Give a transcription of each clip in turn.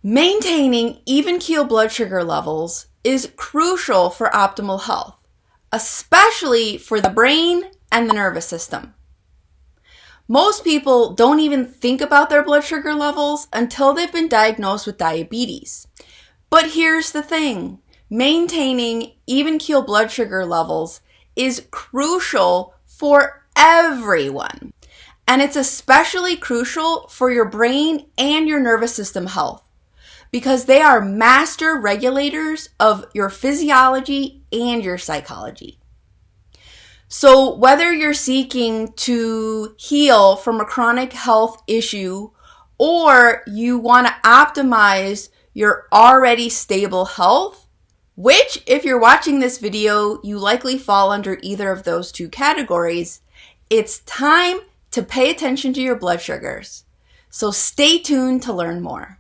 Maintaining even keel blood sugar levels is crucial for optimal health, especially for the brain and the nervous system. Most people don't even think about their blood sugar levels until they've been diagnosed with diabetes. But here's the thing, maintaining even keel blood sugar levels is crucial for everyone. And it's especially crucial for your brain and your nervous system health, because they are master regulators of your physiology and your psychology. So whether you're seeking to heal from a chronic health issue or you want to optimize your already stable health, which if you're watching this video, you likely fall under either of those two categories, it's time to pay attention to your blood sugars. So stay tuned to learn more.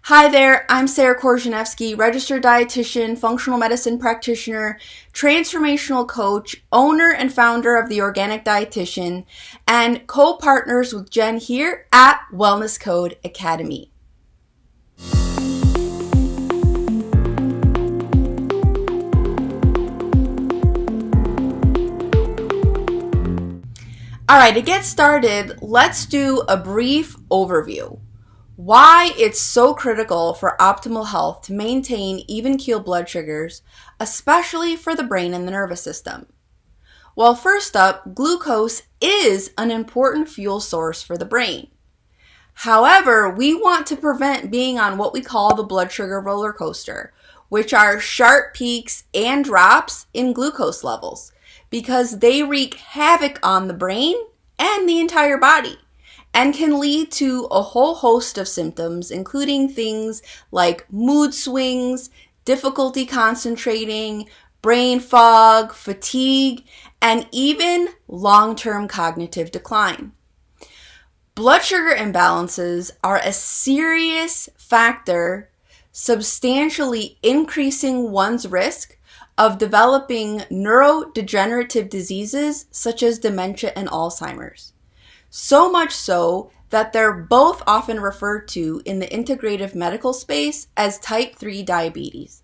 Hi there, I'm Sarah Korzeniewski, registered dietitian, functional medicine practitioner, transformational coach, owner and founder of The Organic Dietitian, and co-partners with Jen here at Wellness Code Academy. All right, to get started, let's do a brief overview. Why it's so critical for optimal health to maintain even keel blood sugars, especially for the brain and the nervous system. Well, first up, glucose is an important fuel source for the brain. However, we want to prevent being on what we call the blood sugar roller coaster, which are sharp peaks and drops in glucose levels, because they wreak havoc on the brain and the entire body, and can lead to a whole host of symptoms, including things like mood swings, difficulty concentrating, brain fog, fatigue, and even long-term cognitive decline. Blood sugar imbalances are a serious factor, substantially increasing one's risk of developing neurodegenerative diseases such as dementia and Alzheimer's. So much so that they're both often referred to in the integrative medical space as type 3 diabetes.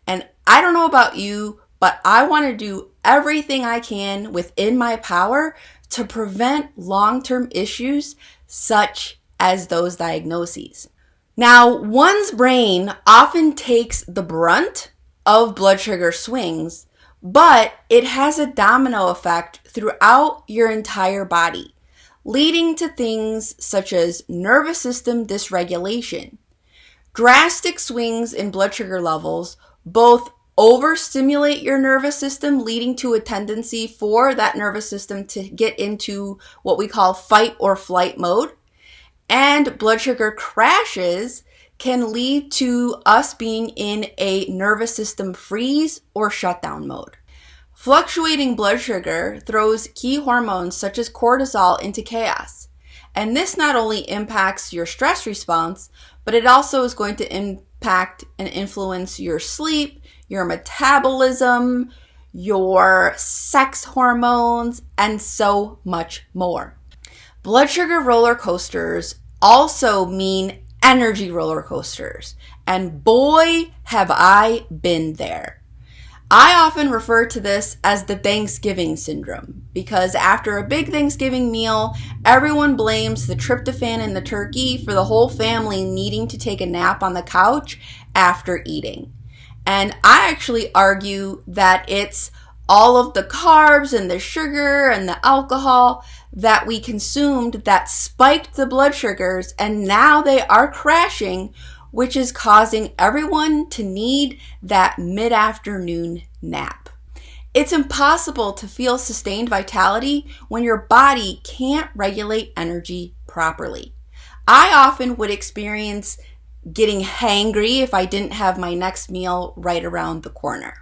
And I don't know about you, but I want to do everything I can within my power to prevent long-term issues such as those diagnoses. Now, one's brain often takes the brunt of blood sugar swings, but it has a domino effect throughout your entire body, leading to things such as nervous system dysregulation. Drastic swings in blood sugar levels both overstimulate your nervous system, leading to a tendency for that nervous system to get into what we call fight or flight mode, and blood sugar crashes can lead to us being in a nervous system freeze or shutdown mode. Fluctuating blood sugar throws key hormones such as cortisol into chaos. And this not only impacts your stress response, but it also is going to impact and influence your sleep, your metabolism, your sex hormones, and so much more. Blood sugar roller coasters also mean energy roller coasters. And boy, have I been there. I often refer to this as the Thanksgiving syndrome, because after a big Thanksgiving meal, everyone blames the tryptophan in the turkey for the whole family needing to take a nap on the couch after eating. And I actually argue that it's all of the carbs and the sugar and the alcohol that we consumed that spiked the blood sugars, and now they are crashing, which is causing everyone to need that mid-afternoon nap. It's impossible to feel sustained vitality when your body can't regulate energy properly. I often would experience getting hangry if I didn't have my next meal right around the corner.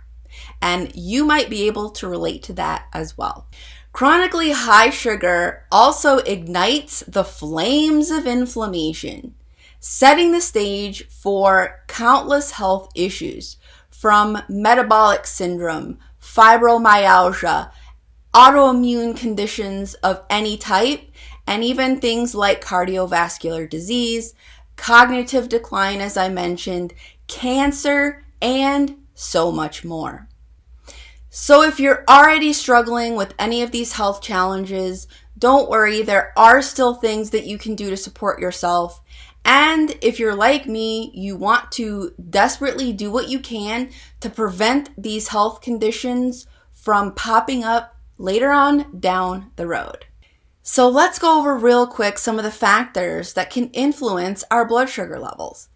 And you might be able to relate to that as well. Chronically high sugar also ignites the flames of inflammation, setting the stage for countless health issues from metabolic syndrome, fibromyalgia, autoimmune conditions of any type, and even things like cardiovascular disease, cognitive decline, as I mentioned, cancer, and so much more. So if you're already struggling with any of these health challenges, don't worry, there are still things that you can do to support yourself. And if you're like me, you want to desperately do what you can to prevent these health conditions from popping up later on down the road. So let's go over real quick some of the factors that can influence our blood sugar levels.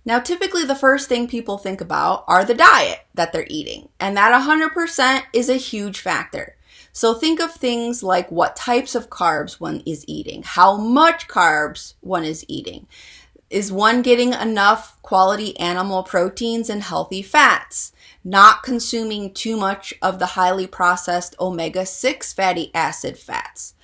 Now, typically the first thing people think about are the diet that they're eating, and that 100% is a huge factor. So think of things like what types of carbs one is eating, how much carbs one is eating. Is one getting enough quality animal proteins and healthy fats? Not consuming too much of the highly processed omega-6 fatty acid fats.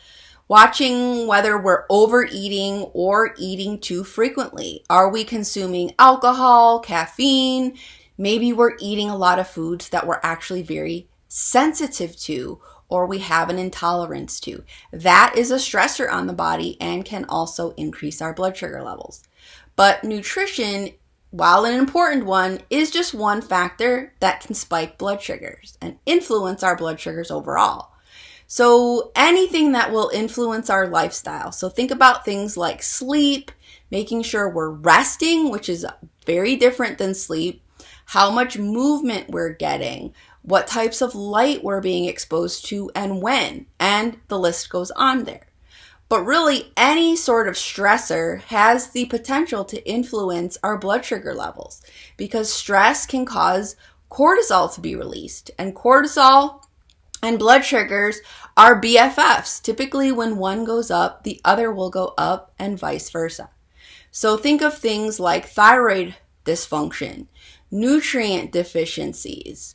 Watching whether we're overeating or eating too frequently. Are we consuming alcohol, caffeine? Maybe we're eating a lot of foods that we're actually very sensitive to or we have an intolerance to. That is a stressor on the body and can also increase our blood sugar levels. But nutrition, while an important one, is just one factor that can spike blood sugars and influence our blood sugars overall. So anything that will influence our lifestyle. So think about things like sleep, making sure we're resting, which is very different than sleep, how much movement we're getting, what types of light we're being exposed to and when, and the list goes on there. But really, any sort of stressor has the potential to influence our blood sugar levels because stress can cause cortisol to be released, and cortisol and blood sugars are BFFs. Typically, when one goes up, the other will go up and vice versa. So think of things like thyroid dysfunction, nutrient deficiencies,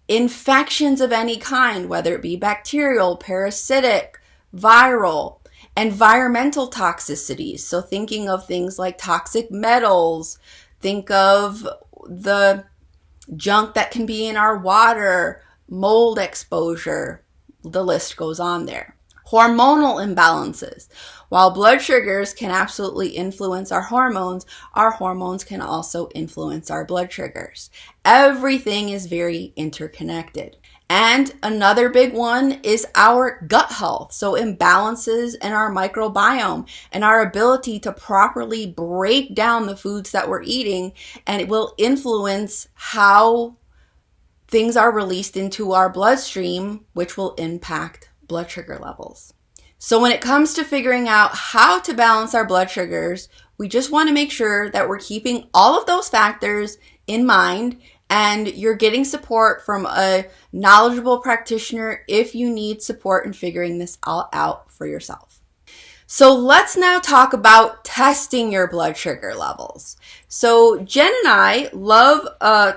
infections of any kind, whether it be bacterial, parasitic, viral, environmental toxicities. So thinking of things like toxic metals, think of the junk that can be in our water, mold exposure, the list goes on there. Hormonal imbalances. While blood sugars can absolutely influence our hormones can also influence our blood sugars. Everything is very interconnected. And another big one is our gut health. So imbalances in our microbiome and our ability to properly break down the foods that we're eating, and it will influence how things are released into our bloodstream, which will impact blood sugar levels. So when it comes to figuring out how to balance our blood sugars, we just want to make sure that we're keeping all of those factors in mind and you're getting support from a knowledgeable practitioner if you need support in figuring this all out for yourself. So let's now talk about testing your blood sugar levels. So Jen and I love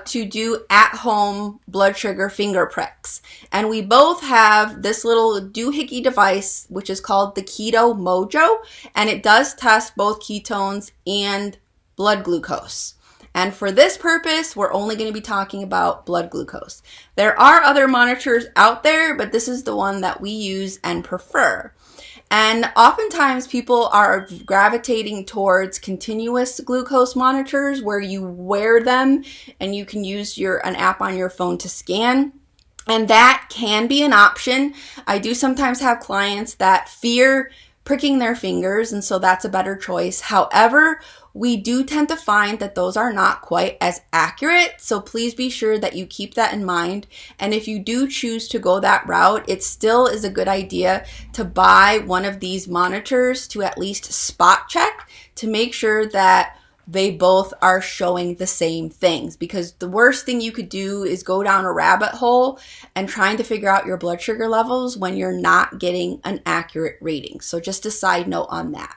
to do at-home blood sugar finger pricks. And we both have this little doohickey device, which is called the Keto Mojo. And it does test both ketones and blood glucose. And for this purpose, we're only going to be talking about blood glucose. There are other monitors out there, but this is the one that we use and prefer. And oftentimes people are gravitating towards continuous glucose monitors where you wear them and you can use an app on your phone to scan. And that can be an option. I do sometimes have clients that fear pricking their fingers, and so that's a better choice. However, we do tend to find that those are not quite as accurate, so please be sure that you keep that in mind. And if you do choose to go that route, it still is a good idea to buy one of these monitors to at least spot check to make sure that they both are showing the same things, because the worst thing you could do is go down a rabbit hole and trying to figure out your blood sugar levels when you're not getting an accurate reading. So just a side note on that.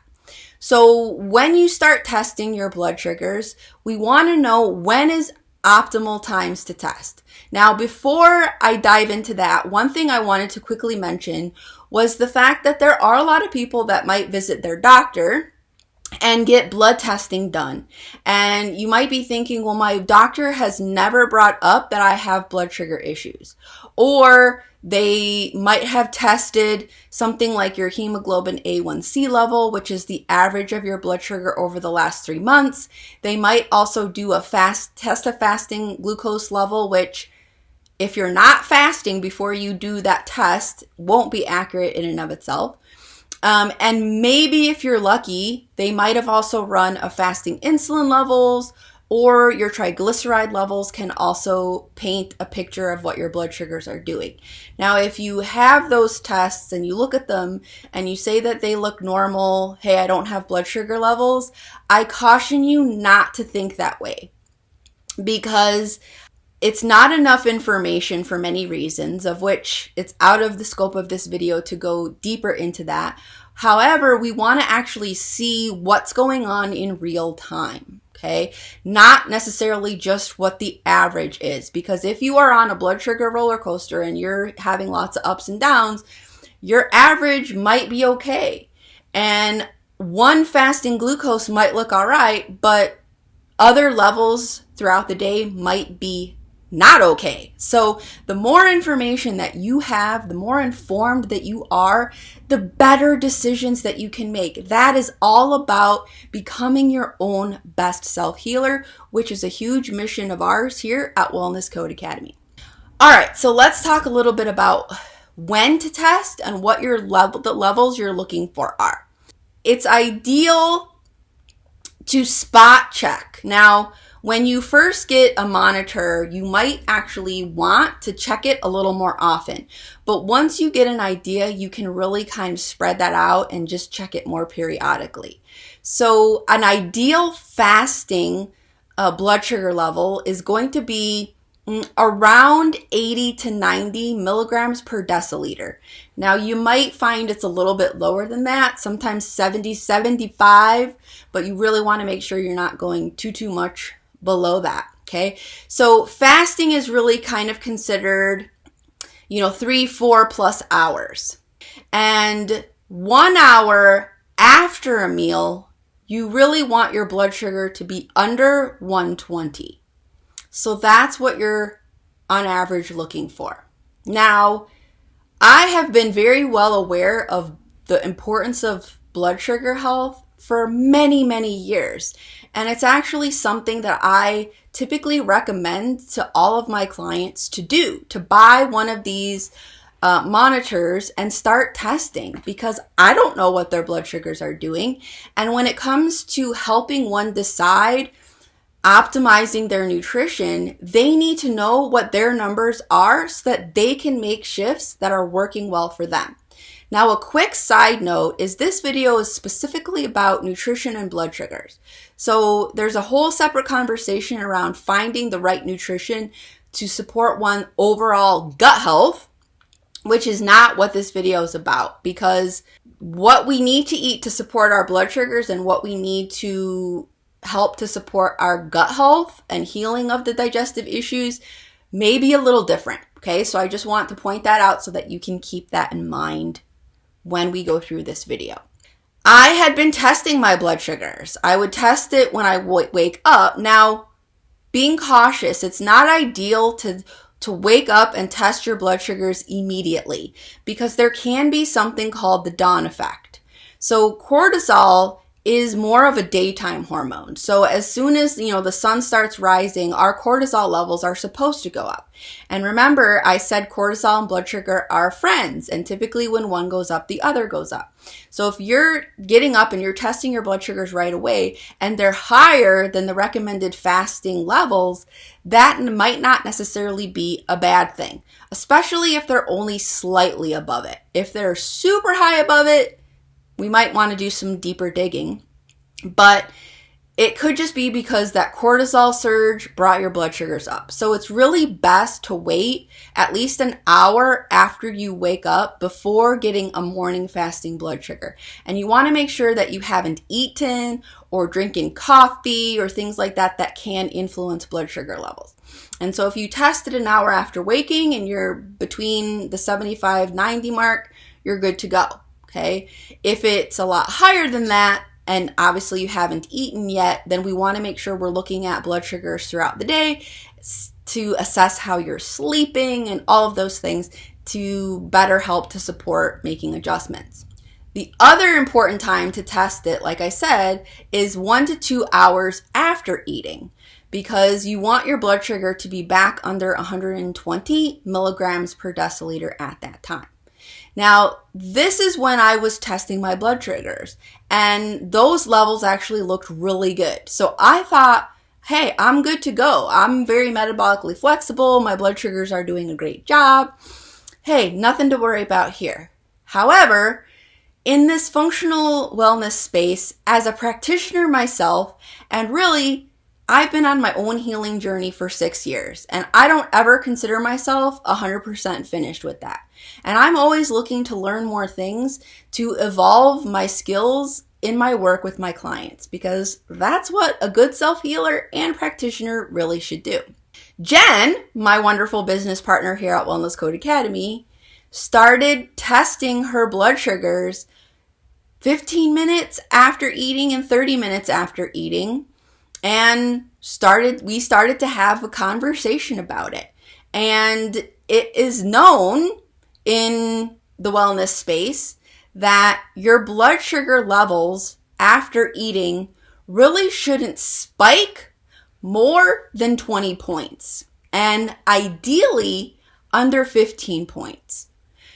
So when you start testing your blood sugars, we want to know when is optimal times to test. Now, before I dive into that, one thing I wanted to quickly mention was the fact that there are a lot of people that might visit their doctor and get blood testing done. And you might be thinking, well, my doctor has never brought up that I have blood sugar issues. Or they might have tested something like your hemoglobin A1C level, which is the average of your blood sugar over the last 3 months. They might also do a test of fasting glucose level, which if you're not fasting before you do that test, won't be accurate in and of itself. And maybe if you're lucky, they might have also run a fasting insulin levels, or your triglyceride levels can also paint a picture of what your blood sugars are doing. Now, if you have those tests and you look at them and you say that they look normal, hey, I don't have blood sugar levels, I caution you not to think that way, because it's not enough information for many reasons, of which it's out of the scope of this video to go deeper into that. However, we want to actually see what's going on in real time, okay? Not necessarily just what the average is, because if you are on a blood sugar roller coaster and you're having lots of ups and downs, your average might be okay. And one fasting glucose might look all right, but other levels throughout the day might be not okay. So the more information that you have, the more informed that you are, the better decisions that you can make. That is all about becoming your own best self-healer, which is a huge mission of ours here at Wellness Code Academy. All right, so let's talk a little bit about when to test and what the levels you're looking for are. It's ideal to spot check. Now, when you first get a monitor, you might actually want to check it a little more often. But once you get an idea, you can really kind of spread that out and just check it more periodically. So an ideal fasting blood sugar level is going to be around 80 to 90 milligrams per deciliter. Now, you might find it's a little bit lower than that, sometimes 70, 75, but you really want to make sure you're not going too much below that, okay? So fasting is really kind of considered, 3-4+ hours. And 1 hour after a meal, you really want your blood sugar to be under 120. So that's what you're on average looking for. Now, I have been very well aware of the importance of blood sugar health for many, many years. And it's actually something that I typically recommend to all of my clients to do, to buy one of these monitors and start testing, because I don't know what their blood sugars are doing. And when it comes to helping one decide optimizing their nutrition, they need to know what their numbers are so that they can make shifts that are working well for them. Now, a quick side note is this video is specifically about nutrition and blood sugars. So there's a whole separate conversation around finding the right nutrition to support one overall gut health, which is not what this video is about, because what we need to eat to support our blood sugars and what we need to help to support our gut health and healing of the digestive issues may be a little different, okay? So I just want to point that out so that you can keep that in mind when we go through this video. I had been testing my blood sugars. I would test it when I wake up. Now, being cautious, it's not ideal to wake up and test your blood sugars immediately, because there can be something called the dawn effect. So cortisol is more of a daytime hormone. So as soon as, the sun starts rising, our cortisol levels are supposed to go up. And remember, I said cortisol and blood sugar are friends, and typically when one goes up, the other goes up. So if you're getting up and you're testing your blood sugars right away and they're higher than the recommended fasting levels, that might not necessarily be a bad thing, especially if they're only slightly above it. If they're super high above it, we might want to do some deeper digging, but it could just be because that cortisol surge brought your blood sugars up. So it's really best to wait at least an hour after you wake up before getting a morning fasting blood sugar. And you want to make sure that you haven't eaten or drinking coffee or things like that that can influence blood sugar levels. And so if you tested an hour after waking and you're between the 75-90 mark, you're good to go. Okay. If it's a lot higher than that, and obviously you haven't eaten yet, then we want to make sure we're looking at blood sugars throughout the day to assess how you're sleeping and all of those things to better help to support making adjustments. The other important time to test it, like I said, is 1 to 2 hours after eating, because you want your blood sugar to be back under 120 milligrams per deciliter at that time. Now, this is when I was testing my blood sugars, and those levels actually looked really good. So I thought, hey, I'm good to go. I'm very metabolically flexible. My blood sugars are doing a great job. Hey, nothing to worry about here. However, in this functional wellness space, as a practitioner myself, and really, I've been on my own healing journey for 6 years, and I don't ever consider myself 100% finished with that. And I'm always looking to learn more things to evolve my skills in my work with my clients, because that's what a good self-healer and practitioner really should do. Jen, my wonderful business partner here at Wellness Code Academy, started testing her blood sugars 15 minutes after eating and 30 minutes after eating, and we started to have a conversation about it. And it is known in the wellness space that your blood sugar levels after eating really shouldn't spike more than 20 points, and ideally under 15 points.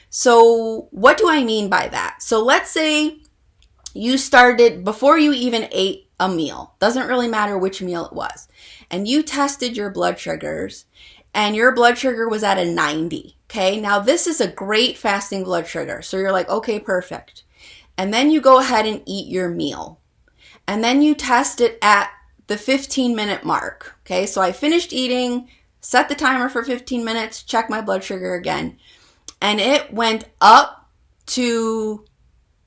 So what do I mean by that? So let's say you started before you even ate a meal, doesn't really matter which meal it was, and you tested your blood sugars, and your blood sugar was at a 90. Okay, now this is a great fasting blood sugar. So you're like, okay, perfect. And then you go ahead and eat your meal. And then you test it at the 15-minute mark. Okay, so I finished eating, set the timer for 15 minutes, check my blood sugar again. And it went up to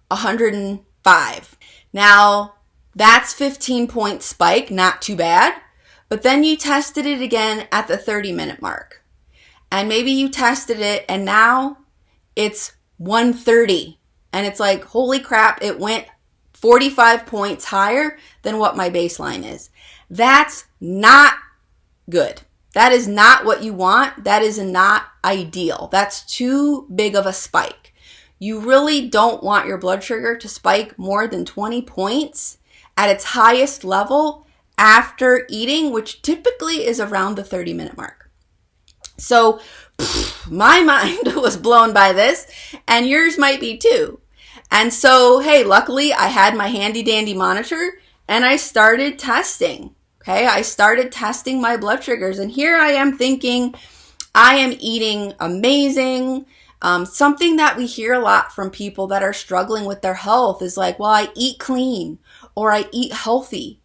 105. Now, that's 15-point spike, not too bad. But then you tested it again at the 30-minute mark. And maybe you tested it and now it's 130. And it's like, holy crap, it went 45 points higher than what my baseline is. That's not good. That is not what you want. That is not ideal. That's too big of a spike. You really don't want your blood sugar to spike more than 20 points at its highest level after eating, which typically is around the 30-minute mark. So my mind was blown by this, and yours might be too. And so, hey, luckily I had my handy dandy monitor and I started testing. Okay, I started testing my blood sugars, and here I am thinking I am eating amazing. Something that we hear a lot from people that are struggling with their health is like, well, I eat clean or I eat healthy,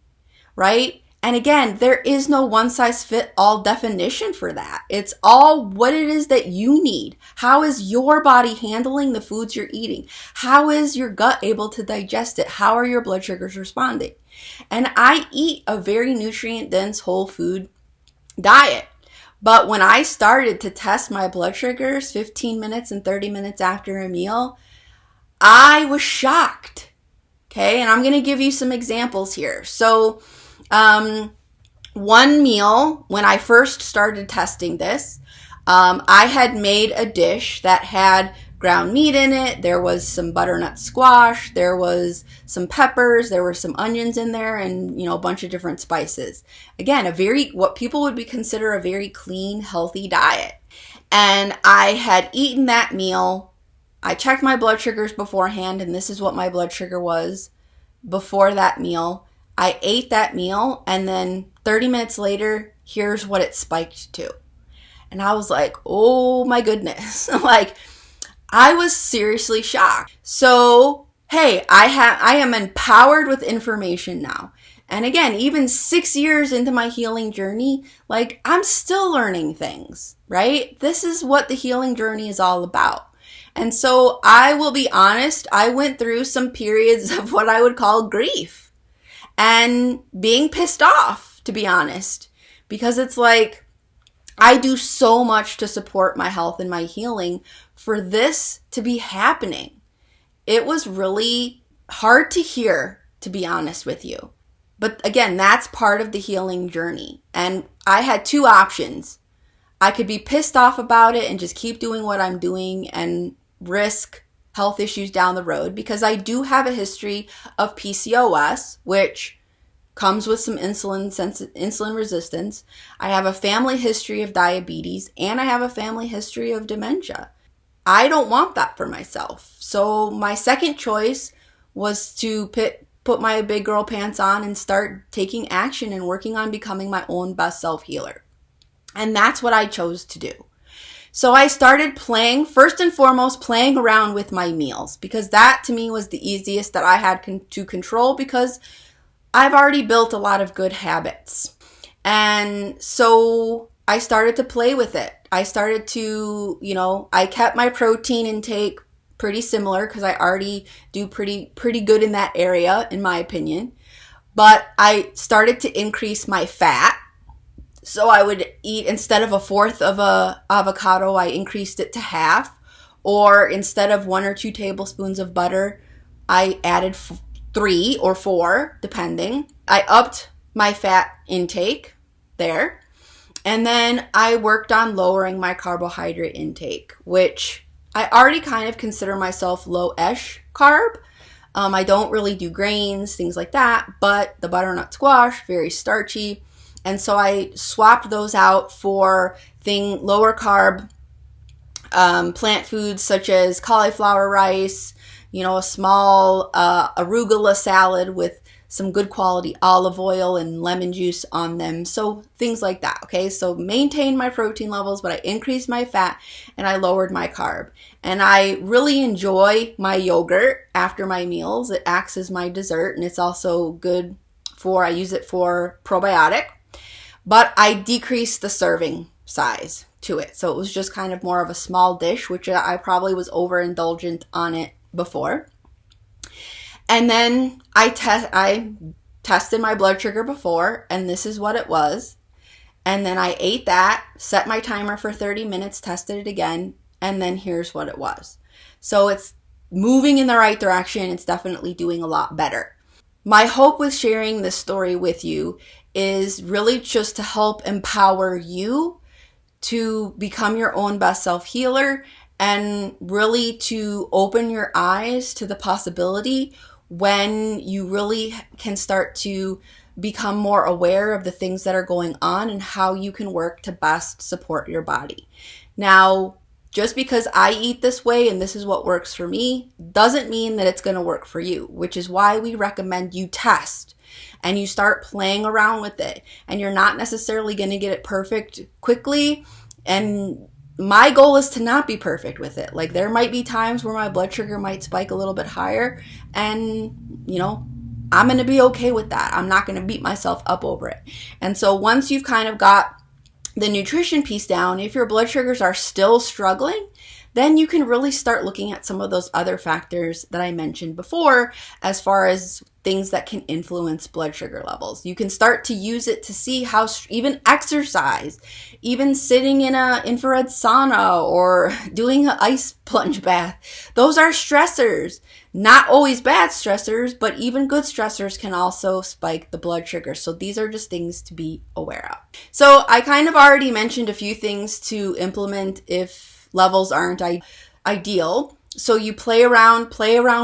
right? And again, there is no one-size-fits-all definition for that. It's all what it is that you need. How is your body handling the foods you're eating? How is your gut able to digest it? How are your blood sugars responding? And I eat a very nutrient-dense whole food diet. But when I started to test my blood sugars 15 minutes and 30 minutes after a meal, I was shocked. Okay, and I'm going to give you some examples here. So, one meal, when I first started testing this, I had made a dish that had ground meat in it. There was some butternut squash. There was some peppers. There were some onions in there, and, a bunch of different spices. Again, what people would consider a very clean, healthy diet. And I had eaten that meal. I checked my blood sugars beforehand, and this is what my blood sugar was before that meal. I ate that meal, and then 30 minutes later, here's what it spiked to. And I was like, oh my goodness. I was seriously shocked. So, hey, I am empowered with information now. And again, even 6 years into my healing journey, I'm still learning things, right? This is what the healing journey is all about. And so I will be honest, I went through some periods of what I would call grief. And being pissed off, to be honest, because it's like, I do so much to support my health and my healing for this to be happening. It was really hard to hear to be honest with you. But again, that's part of the healing journey. And I had two options. I could be pissed off about it and just keep doing what I'm doing and risk health issues down the road, because I do have a history of PCOS, which comes with some insulin resistance. I have a family history of diabetes, and I have a family history of dementia. I don't want that for myself. So my second choice was to put my big girl pants on and start taking action and working on becoming my own best self healer. And that's what I chose to do. So I started first and foremost, playing around with my meals, because that to me was the easiest that I had to control, because I've already built a lot of good habits. And so I started to play with it. I started to, I kept my protein intake pretty similar, because I already do pretty good in that area, in my opinion. But I started to increase my fat. So I would eat, instead of a fourth of a avocado, I increased it to half. Or instead of 1 or 2 tablespoons of butter, I added 3 or 4, depending. I upped my fat intake there. And then I worked on lowering my carbohydrate intake, which I already kind of consider myself low-ish carb. I don't really do grains, things like that, but the butternut squash, very starchy. And so I swapped those out for lower carb plant foods such as cauliflower rice, a small arugula salad with some good quality olive oil and lemon juice on them. So things like that, okay? So maintained my protein levels, but I increased my fat and I lowered my carb. And I really enjoy my yogurt after my meals. It acts as my dessert, and it's also good I use it for probiotic. But I decreased the serving size to it. So it was just kind of more of a small dish, which I probably was overindulgent on it before. And then I tested my blood sugar before, and this is what it was. And then I ate that, set my timer for 30 minutes, tested it again, and then here's what it was. So it's moving in the right direction. It's definitely doing a lot better. My hope with sharing this story with you is really just to help empower you to become your own best self-healer, and really to open your eyes to the possibility when you really can start to become more aware of the things that are going on and how you can work to best support your body. Now, just because I eat this way and this is what works for me doesn't mean that it's going to work for you, which is why we recommend you test and you start playing around with it. And you're not necessarily going to get it perfect quickly. And my goal is to not be perfect with it. Like, there might be times where my blood sugar might spike a little bit higher, and, I'm going to be okay with that. I'm not going to beat myself up over it. And so once you've kind of got the nutrition piece down, if your blood sugars are still struggling, then you can really start looking at some of those other factors that I mentioned before, as far as things that can influence blood sugar levels. You can start to use it to see how even exercise, even sitting in an infrared sauna or doing an ice plunge bath, those are stressors. Not always bad stressors, but even good stressors can also spike the blood sugar. So these are just things to be aware of. So I kind of already mentioned a few things to implement if levels aren't ideal. So you play around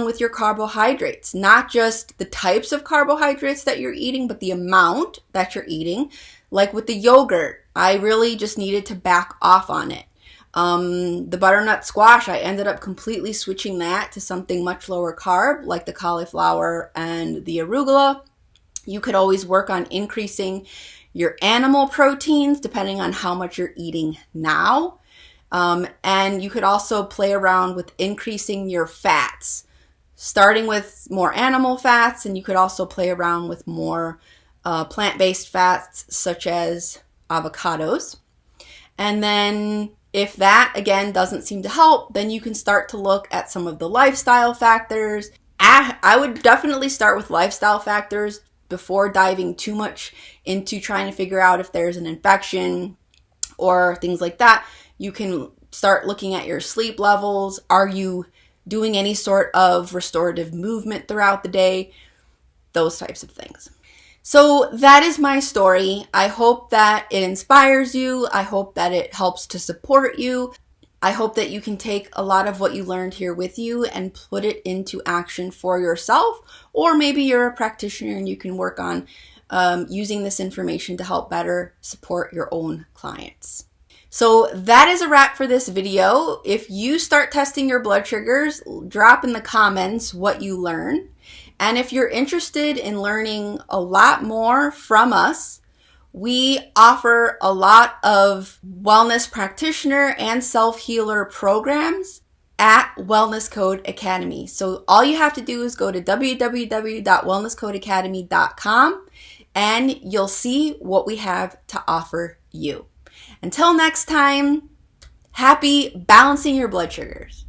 with your carbohydrates, not just the types of carbohydrates that you're eating, but the amount that you're eating. Like with the yogurt, I really just needed to back off on it. The butternut squash, I ended up completely switching that to something much lower carb, like the cauliflower and the arugula. You could always work on increasing your animal proteins depending on how much you're eating now. And you could also play around with increasing your fats, starting with more animal fats, and you could also play around with more plant-based fats such as avocados. And then if that, again, doesn't seem to help, then you can start to look at some of the lifestyle factors. I would definitely start with lifestyle factors before diving too much into trying to figure out if there's an infection or things like that. You can start looking at your sleep levels. Are you doing any sort of restorative movement throughout the day? those types of things. So that is my story. I hope that it inspires you. I hope that it helps to support you. I hope that you can take a lot of what you learned here with you and put it into action for yourself, or maybe you're a practitioner and you can work on using this information to help better support your own clients. So that is a wrap for this video. If you start testing your blood sugars, drop in the comments what you learn. And if you're interested in learning a lot more from us, we offer a lot of wellness practitioner and self-healer programs at Wellness Code Academy. So all you have to do is go to www.wellnesscodeacademy.com and you'll see what we have to offer you. Until next time, happy balancing your blood sugars.